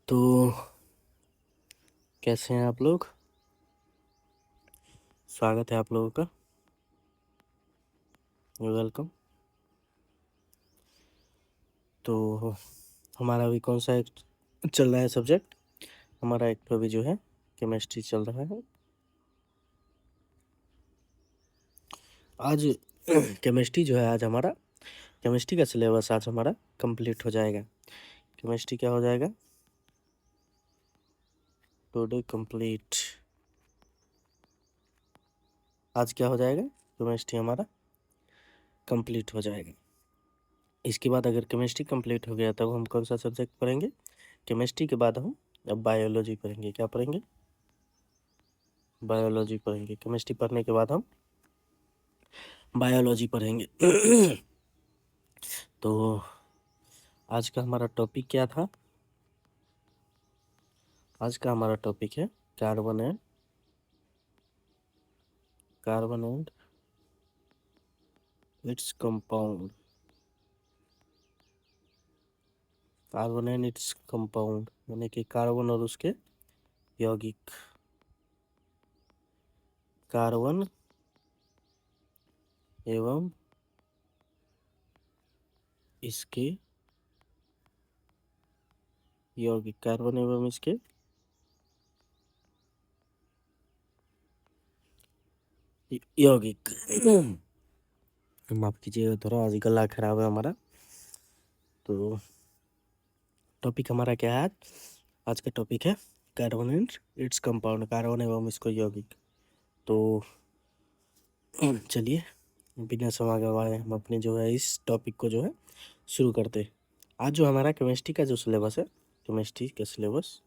तो कैसे हैं आप लोग। स्वागत है आप लोगों का। वेलकम। तो हमारा अभी कौन सा एक चल रहा है सब्जेक्ट। हमारा एक तो अभी जो है केमिस्ट्री चल रहा है। आज केमिस्ट्री जो है आज हमारा केमिस्ट्री का सिलेबस आज हमारा कंप्लीट हो जाएगा। केमिस्ट्री क्या हो जाएगा टुडे कंप्लीट। आज क्या हो जाएगा केमिस्ट्री हमारा कंप्लीट हो जाएगा। इसके बाद अगर केमिस्ट्री कंप्लीट हो गया तब हम कौन सा सब्जेक्ट पढ़ेंगे। केमिस्ट्री के बाद हम अब बायोलॉजी पढ़ेंगे। क्या पढ़ेंगे बायोलॉजी पढ़ेंगे। केमिस्ट्री पढ़ने के बाद हम बायोलॉजी पढ़ेंगे। तो आज का हमारा टॉपिक क्या था। आज का हमारा टॉपिक है carbon and its compound. Carbon and its compound यानी कि कार्बन और उसके यौगिक। कार्बन एवं इसके यौगिक। कार्बन एवं इसके यौगिक। माफ कीजिएगा थोड़ा आज गला खराब है हमारा। तो टॉपिक हमारा क्या है आज का टॉपिक है carbon and its compound. Carbon एवं इसको यौगिक। तो चलिए बिना समय गवाए हम अपने जो है इस टॉपिक को जो है शुरू करते हैं। आज जो हमारा केमिस्ट्री का जो सिलेबस है केमिस्ट्री का सिलेबस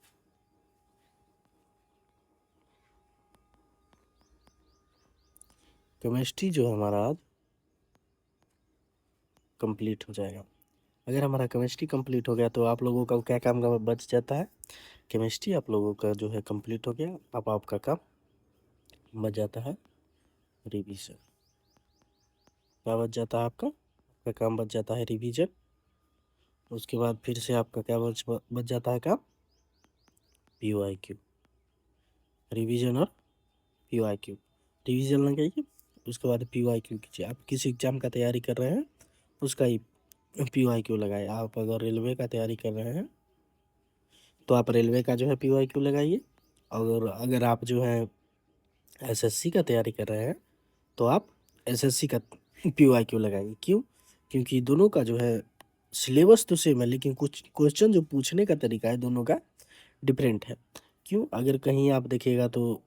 केमिस्ट्री जो है हमारा आज कंप्लीट हो जाएगा। अगर हमारा केमिस्ट्री कंप्लीट हो गया तो आप लोगों का क्या काम का बच जाता है। केमिस्ट्री आप लोगों का जो है कंप्लीट हो गया। अब आपका काम बच जाता है रिवीजन। क्या बच जाता है आपका काम बच जाता है रिवीजन। उसके बाद फिर से आपका क्या बच जाता है काम PYQ। रिवीजन और PYQ। रिवीजन लगाइए उसके बाद PYQ कीजिए। आप किस एग्जाम का तैयारी कर रहे हैं उसका ही PYQ लगाए। आप अगर रेलवे का तैयारी कर रहे हैं तो आप रेलवे का जो है PYQ लगाइए। और अगर आप जो है SSC का तैयारी कर रहे हैं तो आप SSC का PYQ लगाइए। क्यों क्योंकि दोनों का जो है सिलेबस तो सेम है लेकिन कुछ क्वेश्चन जो पूछने का तरीका है दोनों का डिफरेंट है। क्यों अगर कहीं आप देखिएगा तो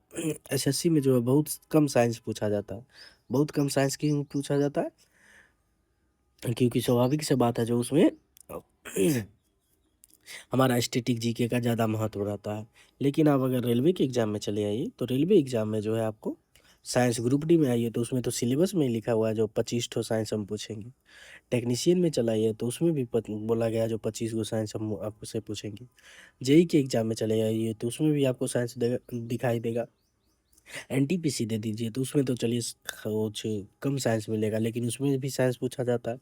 SSC में जो है बहुत कम साइंस पूछा जाता है। बहुत कम साइंस क्यों पूछा जाता है क्योंकि स्वाभाविक से बात है जो उसमें हमारा स्टैटिक जीके का ज़्यादा महत्व रहता है। लेकिन आप अगर रेलवे के एग्ज़ाम में चले आइए तो रेलवे एग्ज़ाम में जो है आपको साइंस ग्रुप डी में आइए तो उसमें तो सिलेबस में ही लिखा हुआ है जो 25 ठो साइंस हम पूछेंगे। टेक्नीशियन में चलाइए तो उसमें भी बोला गया जो 25 गो साइंस हम आपसे पूछेंगे। जेई के एग्ज़ाम में चले आइए तो उसमें भी आपको साइंस दिखाई देगा। NTPC दे दीजिए तो उसमें तो चलिए कुछ कम साइंस मिलेगा लेकिन उसमें भी साइंस पूछा जाता है।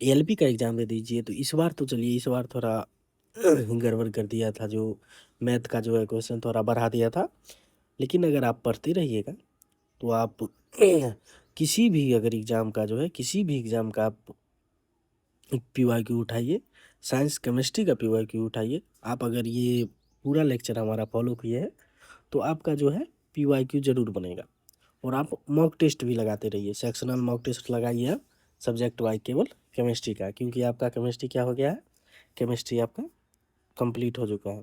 ALP का एग्ज़ाम दे दीजिए तो इस बार तो चलिए इस बार थोड़ा गड़बड़ कर दिया था जो मैथ का जो है क्वेश्चन थोड़ा बढ़ा दिया था। लेकिन अगर आप पढ़ते रहिएगा तो आप किसी भी अगर एग्ज़ाम का जो है किसी भी एग्ज़ाम का आप PYQ उठाइए। साइंस केमिस्ट्री का PYQ उठाइए। आप अगर ये पूरा लेक्चर हमारा फॉलो किए हैं तो आपका जो है PYQ जरूर बनेगा। और आप मॉक टेस्ट भी लगाते रहिए। सेक्शनल मॉक टेस्ट लगाइए आप सब्जेक्ट वाइज केवल केमिस्ट्री का क्योंकि आपका केमिस्ट्री क्या हो गया है केमिस्ट्री आपका कंप्लीट हो चुका है।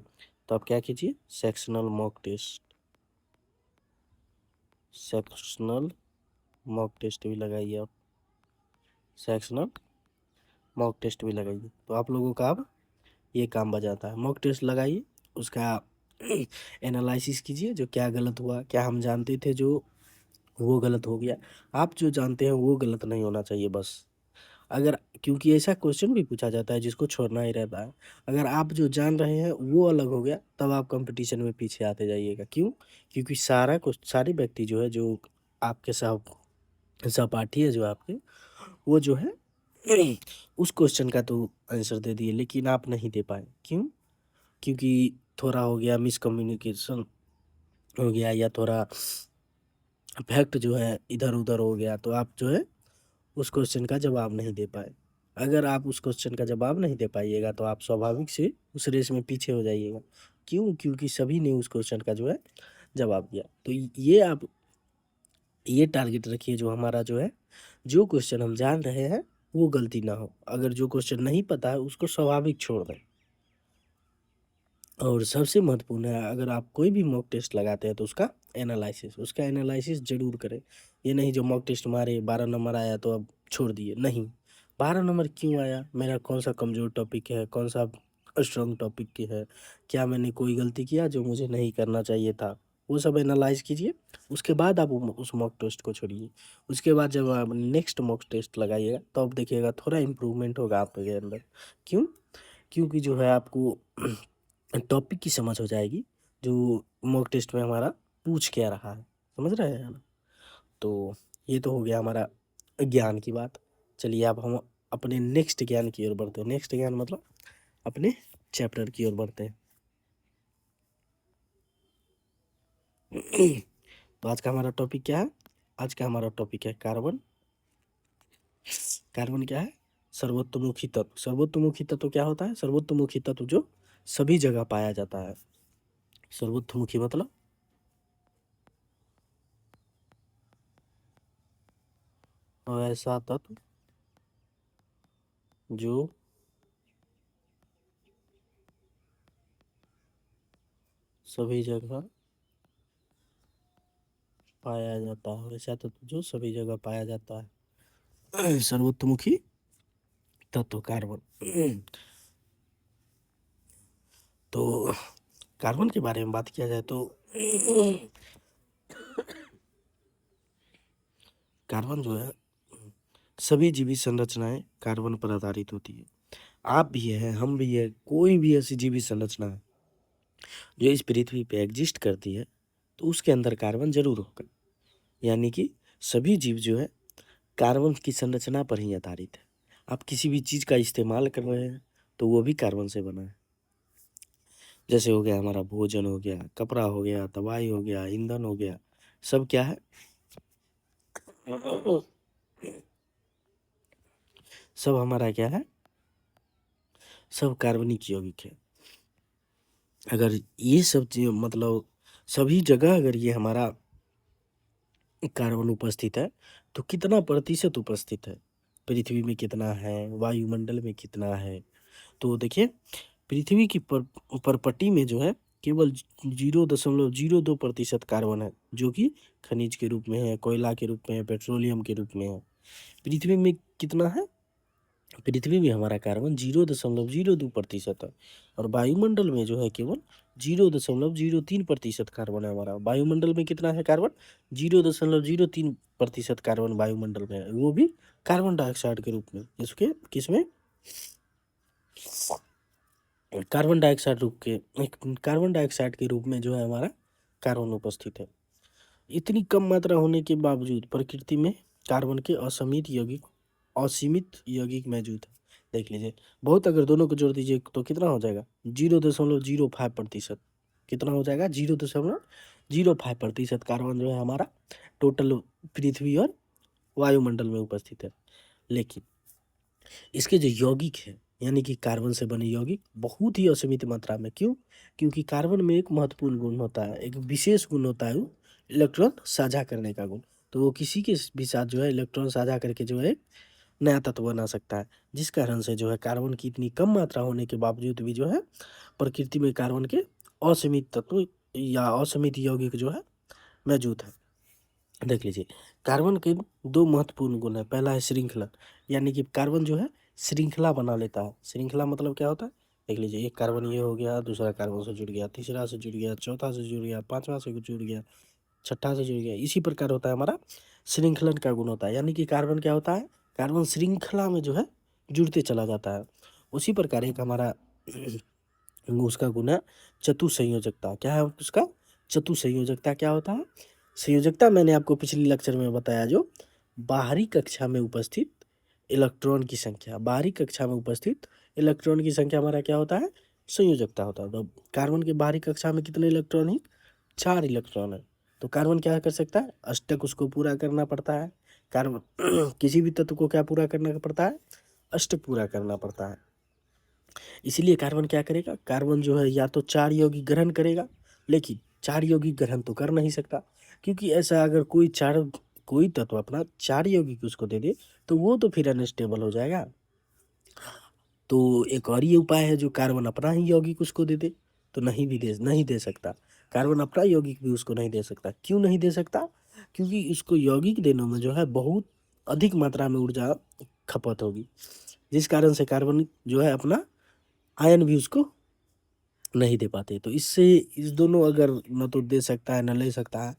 तो आप क्या कीजिए सेक्शनल मॉक टेस्ट भी लगाइए। आप सेक्शनल मॉक टेस्ट भी लगाइए तो आप लोगों का अब ये काम बजाता है। मॉक टेस्ट लगाइए उसका एनालिसिस कीजिए जो क्या गलत हुआ क्या हम जानते थे जो वो गलत हो गया। आप जो जानते हैं वो गलत नहीं होना चाहिए बस। अगर क्योंकि ऐसा क्वेश्चन भी पूछा जाता है जिसको छोड़ना ही रहता है। अगर आप जो जान रहे हैं वो अलग हो गया तब आप कंपटीशन में पीछे आते जाइएगा। क्यों क्योंकि सारे व्यक्ति जो है जो आपके सहपाठी है जो आपके वो जो है उस क्वेश्चन का तो आंसर दे दिए, लेकिन आप नहीं दे पाए, क्यों? क्योंकि थोड़ा हो गया मिसकम्युनिकेशन हो गया, या थोड़ा फैक्ट जो है इधर-उधर हो गया, तो आप जो है उस क्वेश्चन का जवाब नहीं दे पाए। अगर आप उस क्वेश्चन का जवाब नहीं दे पाइएगा तो आप स्वाभाविक से उस रेस में पीछे हो जाइएगा। क्यों? क्योंकि सभी ने उस क्वेश्चन का जो है जवाब दिया। तो ये आप ये टारगेट रखिए, जो हमारा जो है, जो क्वेश्चन हम जान रहे हैं वो गलती ना हो। अगर जो क्वेश्चन नहीं पता है उसको स्वाभाविक छोड़ दें। और सबसे महत्वपूर्ण है, अगर आप कोई भी मॉक टेस्ट लगाते हैं तो उसका एनालिसिस ज़रूर करें। ये नहीं जो मॉक टेस्ट मारे 12 नंबर आया तो अब छोड़ दिए, नहीं। 12 नंबर क्यों आया? मेरा कौन-सा कमज़ोर टॉपिक है, कौन-सा स्ट्रॉन्ग टॉपिक की है? क्या मैंने कोई गलती किया जो मुझे नहीं करना चाहिए था? वो सब एनालाइज़ कीजिए, उसके बाद आप उस मॉक टेस्ट को छोड़िए। उसके बाद जब आप नेक्स्ट मॉक टेस्ट लगाइएगा तो आप देखिएगा थोड़ा इम्प्रूवमेंट होगा आपके अंदर। क्यों? क्योंकि जो है आपको टॉपिक की समझ हो जाएगी, जो मॉक टेस्ट में हमारा पूछ क्या रहा है, समझ रहे हैं ना? तो ये तो हो गया हमारा ज्ञान की बात। चलिए अब हम अपने नेक्स्ट ज्ञान की ओर बढ़ते हैं। नेक्स्ट ज्ञान मतलब अपने चैप्टर की ओर बढ़ते हैं। तो आज का हमारा टॉपिक क्या है? आज का हमारा टॉपिक है कार्बन। कार्बन क्या है? सर्वतोमुखी तत्व। सर्वतोमुखी तत्व क्या होता है? सर्वतोमुखी तत्व जो सभी जगह पाया जाता है। सर्वतोमुखी मतलब ऐसा तत्व जो सभी जगह पाया जाता है। वैसा तत्व जो सभी जगह पाया जाता है। सर्वतोमुखी तत्व कार्बन। तो कार्बन के बारे में बात किया जाए तो कार्बन जो है, सभी जीवित संरचनाएं कार्बन पर आधारित होती है। आप भी है, हम भी है, कोई भी ऐसी जीवित संरचना है जो इस पृथ्वी पे एग्जिस्ट करती है तो उसके अंदर कार्बन जरूर होगा। यानी कि सभी जीव जो है कार्बन की संरचना पर ही आधारित है। आप किसी भी चीज़ का इस्तेमाल कर रहे हैं तो वो भी कार्बन से बना है। जैसे हो गया हमारा भोजन, हो गया कपड़ा, हो गया दवाई, हो गया ईंधन, हो गया, सब क्या है? सब हमारा क्या है? सब कार्बनिक यौगिक है। अगर ये सब चीज मतलब सभी जगह अगर ये हमारा कार्बन उपस्थित है तो कितना प्रतिशत उपस्थित है? पृथ्वी में कितना है, वायुमंडल में कितना है? तो देखिए, पृथ्वी की परपटी में जो है केवल 0.02% कार्बन है, जो कि खनिज के रूप में है, कोयला के रूप में है, पेट्रोलियम के रूप में है। पृथ्वी में कितना है? पृथ्वी में हमारा कार्बन 0.02% है। और वायुमंडल में जो है केवल 0.03% कार्बन है हमारा। वायुमंडल में कितना है कार्बन? 0.03% कार्बन वायुमंडल में है, वो भी कार्बन डाइऑक्साइड के रूप में। इसके किसमें? कार्बन डाइऑक्साइड कार्बन डाइऑक्साइड के रूप में जो है हमारा कार्बन उपस्थित है। इतनी कम मात्रा होने के बावजूद प्रकृति में कार्बन के असीमित यौगिक मौजूद है। देख लीजिए, बहुत अगर दोनों को जोड़ दीजिए तो कितना हो जाएगा? 0.05%। कितना हो जाएगा? 0.05% कार्बन जो है हमारा टोटल पृथ्वी और वायुमंडल में उपस्थित है। लेकिन इसके जो यौगिक है, यानी कि कार्बन से बने यौगिक बहुत ही असीमित मात्रा में। क्यों? क्योंकि कार्बन में एक महत्वपूर्ण गुण होता है, एक विशेष गुण होता है, वो इलेक्ट्रॉन साझा करने का गुण। तो वो किसी के भी साथ जो है इलेक्ट्रॉन साझा करके जो है नया तत्व बना सकता है। जिस कारण से जो है कार्बन की इतनी कम मात्रा होने के बावजूद भी जो है प्रकृति में कार्बन के असीमित तत्व या असीमित यौगिक जो है मौजूद है। देख लीजिए, कार्बन के दो महत्वपूर्ण गुण है। पहला है श्रृंखला, यानी कि कार्बन जो है श्रृंखला बना लेता है। श्रृंखला मतलब क्या होता है? देख लीजिए, एक कार्बन ये हो गया, दूसरा कार्बन से जुड़ गया, तीसरा से जुड़ गया, चौथा से जुड़ गया, पांचवा से जुड़ गया, छठा से जुड़ गया। इसी प्रकार होता है हमारा श्रृंखलन का गुण होता है। यानी कि कार्बन क्या होता है? कार्बन श्रृंखला में जो है जुड़ते चला जाता है। उसी प्रकार एक हमारा उसका गुण है चतुसंयोजकता। क्या है उसका? चतुसंयोजकता क्या होता है? संयोजकता मैंने आपको पिछली लेक्चर में बताया, जो बाहरी कक्षा में उपस्थित इलेक्ट्रॉन की संख्या, बाहरी कक्षा में उपस्थित इलेक्ट्रॉन की संख्या हमारा क्या होता है, संयोजकता होता है। तो कार्बन के बाहरी कक्षा में कितने इलेक्ट्रॉन है, 4 इलेक्ट्रॉन है। तो कार्बन क्या कर सकता है, अष्टक उसको पूरा करना पड़ता है। कार्बन किसी भी तत्व को क्या पूरा करना पड़ता है, अष्टक पूरा करना पड़ता है। इसीलिए कार्बन क्या करेगा, कार्बन जो है या तो 4 यौगिक ग्रहण करेगा, लेकिन 4 यौगिक ग्रहण तो कर नहीं सकता, क्योंकि ऐसा अगर कोई तत्व अपना 4 यौगिक उसको दे दे तो वो तो फिर अनस्टेबल हो जाएगा। तो एक और ये उपाय है, जो कार्बन अपना ही यौगिक उसको दे दे, तो नहीं दे सकता। कार्बन अपना यौगिक भी उसको नहीं दे सकता। क्यों नहीं दे सकता, क्योंकि उसको यौगिक देने में जो है बहुत अधिक मात्रा में ऊर्जा खपत होगी, जिस कारण से कार्बन जो है अपना आयन भी उसको नहीं दे पाते। तो इससे इस दोनों अगर न तो दे सकता है न ले सकता है,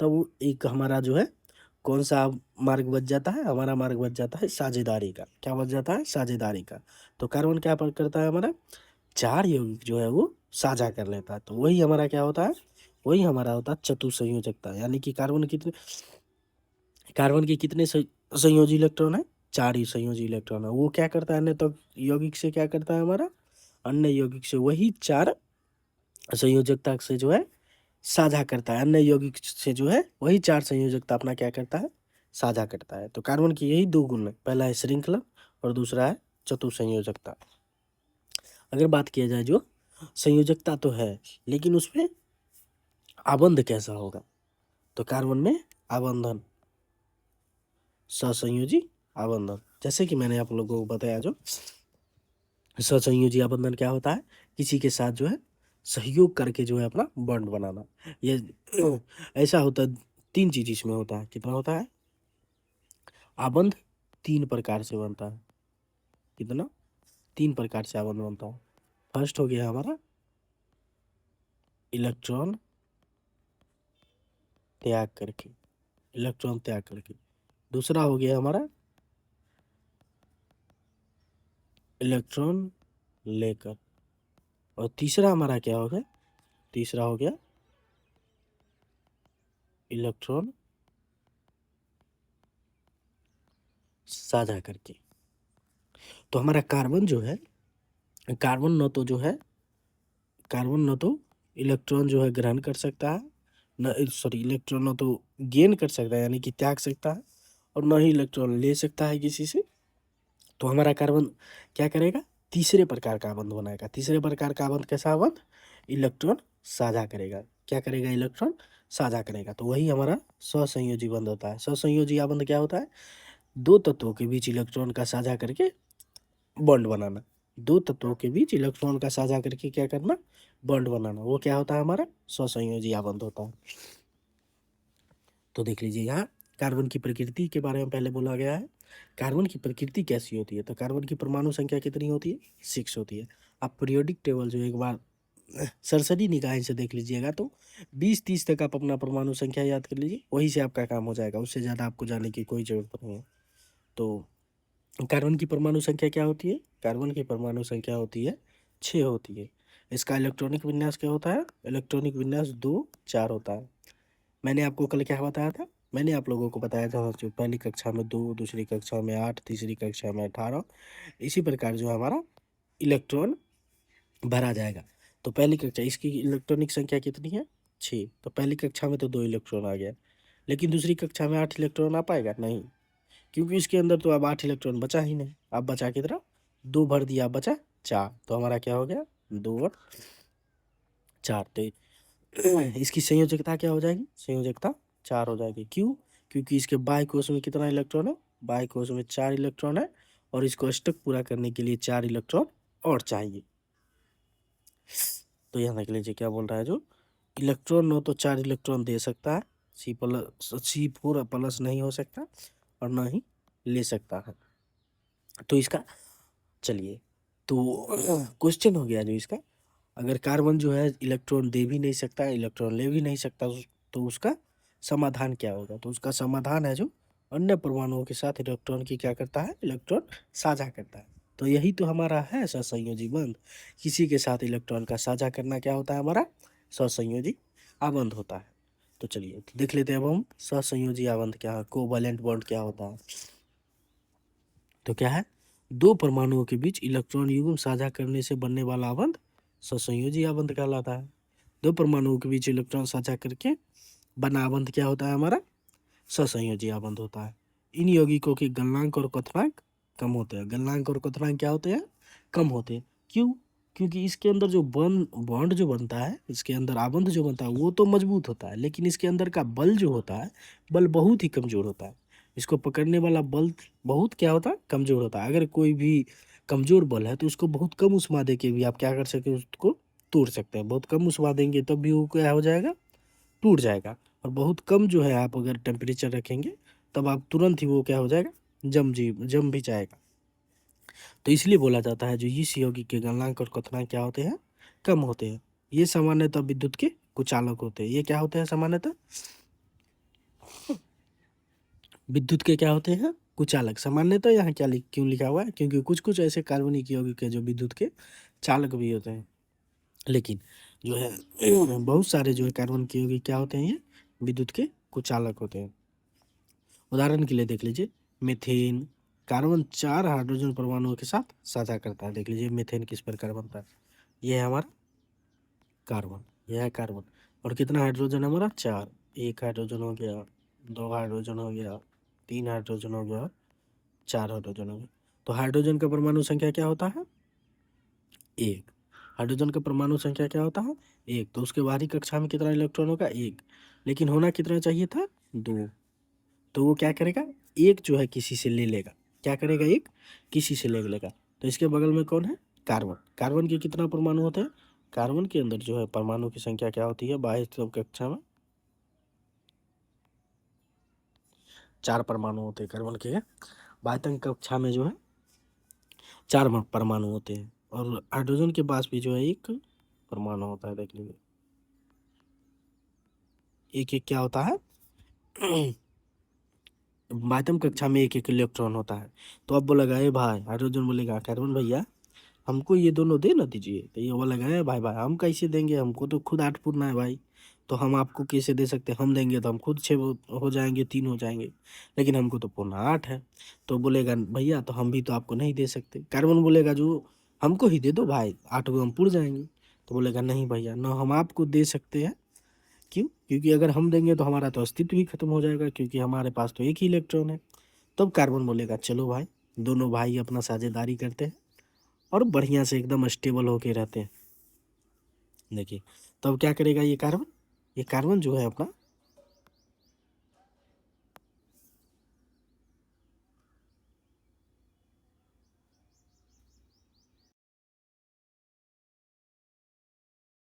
तब एक हमारा जो है कौन सा मार्ग बच जाता है, हमारा मार्ग बच जाता है साझेदारी का। क्या बच जाता है, साझेदारी का। तो कार्बन क्या करता है, हमारा 4 यौगिक जो है वो साझा कर लेता है। तो वही हमारा क्या होता है, वही हमारा होता है चतुसंयोजकता। यानी कि कार्बन के कितने संयोजी इलेक्ट्रॉन है, 4 ही संयोजी इलेक्ट्रॉन है। वो क्या करता है, अन्य तो यौगिक से क्या करता है, हमारा अन्य यौगिक से वही 4 संयोजकता से जो है साझा करता है। अन्य यौगिक से जो है वही 4 संयोजकता अपना क्या करता है, साझा करता है। तो कार्बन की यही 2 गुण है, पहला है श्रृंखला और दूसरा है चतुसंयोजकता। अगर बात किया जाए, जो संयोजकता तो है, लेकिन उसमें आबंध कैसा होगा, तो कार्बन में आबंधन, ससंयोजी आबंधन, जैसे कि मैंने आप लोगों को बताया, जो ससंयोजी आबंधन क्या होता है, किसी के साथ जो है सहयोग करके जो है अपना बॉन्ड बनाना। ये ऐसा होता है, 3 चीज इसमें होता है। कितना होता है, आबंध 3 प्रकार से बनता है। कितना, 3 प्रकार से आबंध बनता है। फर्स्ट हो गया हमारा इलेक्ट्रॉन त्याग करके, इलेक्ट्रॉन त्याग करके। दूसरा हो गया हमारा इलेक्ट्रॉन लेकर। और तीसरा हमारा क्या हो गया, तीसरा हो गया इलेक्ट्रॉन साझा करके। तो हमारा कार्बन जो है, कार्बन न तो जो है, कार्बन न तो इलेक्ट्रॉन जो है ग्रहण कर सकता है, न सॉरी इलेक्ट्रॉन न तो गेन कर सकता है, यानी कि त्याग सकता है, और न ही इलेक्ट्रॉन ले सकता है किसी से। तो हमारा कार्बन क्या करेगा, तीसरे प्रकार का बंध बनाएगा। तीसरे प्रकार का बंध कैसा बंध, इलेक्ट्रॉन साझा करेगा। क्या करेगा, इलेक्ट्रॉन साझा करेगा। तो वही हमारा स्वसंयोजी बंध होता है। स्वसंयोजी बंध क्या होता है, 2 तत्वों के बीच इलेक्ट्रॉन का साझा करके बॉन्ड बनाना। 2 तत्वों के बीच इलेक्ट्रॉन का साझा करके क्या करना, बॉन्ड बनाना, वो क्या होता है, हमारा स्वसंयोजी बंध होता है। तो देख लीजिए, यहाँ कार्बन की प्रकृति के बारे में पहले बोला गया है। कार्बन की प्रकृति कैसी होती है, तो कार्बन की परमाणु संख्या कितनी होती है, 6 होती है। आप पीरियोडिक टेबल जो एक बार सरसरी निगाह से देख लीजिएगा, तो 20-30 तक आप अपना परमाणु संख्या याद कर लीजिए, वही से आपका काम हो जाएगा। उससे ज़्यादा आपको जाने की कोई ज़रूरत नहीं है। तो कार्बन की परमाणु संख्या क्या होती है, कार्बन की परमाणु संख्या होती है 6 होती है। इसका इलेक्ट्रॉनिक विन्यास क्या होता है, इलेक्ट्रॉनिक विन्यास 2-4 होता है। मैंने आपको कल क्या बताया था, मैंने आप लोगों को बताया था, जो पहली कक्षा में 2, दूसरी कक्षा में 8, तीसरी कक्षा में 18, इसी प्रकार जो हमारा इलेक्ट्रॉन भरा जाएगा। तो पहली कक्षा, इसकी इलेक्ट्रॉनिक संख्या कितनी है, 6। तो पहली कक्षा में तो 2 इलेक्ट्रॉन आ गया, लेकिन दूसरी कक्षा में 8 इलेक्ट्रॉन आ पाएगा नहीं, क्योंकि इसके अंदर तो अब 8 इलेक्ट्रॉन बचा ही नहीं। अब बचा कितना, 2 भर दिया, बचा 4। तो हमारा क्या हो गया, 2 और 4। तो इसकी संयोजकता क्या हो जाएगी, संयोजकता 4 हो जाएगी। क्यों, क्योंकि इसके बाह्य कोश में कितना इलेक्ट्रॉन है, बाह्य कोश में 4 इलेक्ट्रॉन है, और इसको अष्टक पूरा करने के लिए 4 इलेक्ट्रॉन और चाहिए। तो यहाँ देख लीजिए क्या बोल रहा है, जो इलेक्ट्रॉन न तो 4 इलेक्ट्रॉन दे सकता है, C4+ नहीं हो सकता, और ना ही ले सकता है। तो इसका, चलिए, तो क्वेश्चन हो गया जो इसका, अगर कार्बन जो है इलेक्ट्रॉन दे भी नहीं सकता, इलेक्ट्रॉन ले भी नहीं सकता, तो उसका समाधान क्या होगा। तो उसका समाधान है, जो अन्य परमाणुओं के साथ इलेक्ट्रॉन की क्या करता है, इलेक्ट्रॉन साझा करता है। तो यही तो हमारा है सहसंयोजी बंध। किसी के साथ इलेक्ट्रॉन का साझा करना क्या होता है, हमारा सहसंयोजी आबंध होता है। तो चलिए देख लेते हैं अब हम सहसंयोजी आबंध क्या है, कोवैलेंट बॉन्ड क्या होता है। तो क्या है, दो परमाणुओं के बीच इलेक्ट्रॉन युग्म साझा करने से बनने वाला आबंध ससंयोजी आबंध कहलाता है। दो परमाणुओं के बीच इलेक्ट्रॉन साझा करके बना आबंध क्या होता है हमारा, ससंयोजी आबंध होता है। इन यौगिकों के गलनांक और क्वथनांक कम होते हैं। गलनांक और क्वथनांक क्या होते हैं, कम होते हैं। क्यों, क्योंकि इसके अंदर जो बॉन्ड जो बनता है, इसके अंदर आबंध जो बनता है वो तो मजबूत होता है, लेकिन इसके अंदर का बल जो होता है, बल बहुत ही कमजोर होता है। इसको पकड़ने वाला बल बहुत क्या होता है, कमजोर होता है। अगर कोई भी कमजोर बल है तो उसको बहुत कम उष्मा दे के भी आप क्या कर सकते हो, उसको तोड़ सकते हैं। बहुत कम उष्मा देंगे तब भी वो क्या हो जाएगा, टूट जाएगा। और बहुत कम जो है आप अगर टेम्परेचर रखेंगे तब आप तुरंत ही वो क्या हो जाएगा, जम भी जाएगा। तो इसलिए बोला जाता है जो इस यौगिक के गलनांक और क्वथनांक क्या होते हैं, कम होते हैं। ये सामान्यतः विद्युत के कुचालक होते हैं। ये क्या होते हैं सामान्यतः, विद्युत के क्या होते हैं, कुचालक। सामान्यतः यहाँ क्या क्यों लिखा हुआ है, क्योंकि कुछ कुछ ऐसे कार्बनिक यौगिक है जो विद्युत के चालक भी होते हैं, लेकिन जो है बहुत सारे जो है कार्बन के यौगिक क्या होते हैं, ये विद्युत के कुचालक होते हैं। उदाहरण के लिए देख लीजिए मीथेन, कार्बन 4 हाइड्रोजन परमाणुओं के साथ साझा करता है। देख लीजिए मीथेन किस प्रकार बनता है, ये है हमारा कार्बन, यह है कार्बन। और कितना हाइड्रोजन है हमारा, 4। एक हाइड्रोजन हो गया, 2 हाइड्रोजन हो गया, 3 हाइड्रोजन हो गया, 4 हाइड्रोजन हो गया। तो हाइड्रोजन का परमाणु संख्या क्या होता है, 1। हाइड्रोजन का परमाणु संख्या क्या होता है, 1। तो उसके बाहरी कक्षा में कितना इलेक्ट्रॉन होगा, 1। लेकिन होना कितना चाहिए था, 2। तो वो क्या करेगा, एक जो है किसी से ले लेगा। क्या करेगा, एक किसी से ले लेगा। तो इसके बगल में कौन है, कार्बन। कार्बन के कितना परमाणु होते हैं, कार्बन के अंदर जो है परमाणु की संख्या क्या होती है, बाह्य कक्षा में 4 परमाणु होते हैं। कार्बन के बाह्य कक्षा में जो है 4 परमाणु होते हैं। और हाइड्रोजन के पास भी जो है एक परमाणु होता है। देख लीजिए एक एक क्या होता है बाह्यतम कक्षा में एक एक इलेक्ट्रॉन होता है। तो अब बोलेगा ए भाई, हाइड्रोजन बोलेगा कार्बन भैया हमको ये दोनों दे ना दीजिए। तो ये बोलेगा ए भाई भाई हम कैसे देंगे, हमको तो खुद 8 पूरना है भाई, तो हम आपको कैसे दे सकते हैं, हम देंगे तो हम खुद 6 हो जाएंगे, 3 हो जाएंगे, लेकिन हमको तो पूर्णा 8 है। तो बोलेगा भैया तो हम भी तो आपको नहीं दे सकते। कार्बन बोलेगा जो हमको ही दे दो भाई, 8 को हम पुर जाएंगे। तो बोलेगा नहीं भैया ना, हम आपको दे सकते हैं। क्यों, क्योंकि अगर हम देंगे तो हमारा तो अस्तित्व ही खत्म हो जाएगा, क्योंकि हमारे पास तो एक ही इलेक्ट्रॉन है। तब कार्बन बोलेगा चलो भाई, दोनों भाई अपना साझेदारी करते हैं और बढ़िया से एकदम स्टेबल होके रहते हैं। देखिए तब क्या करेगा ये कार्बन जो है अपना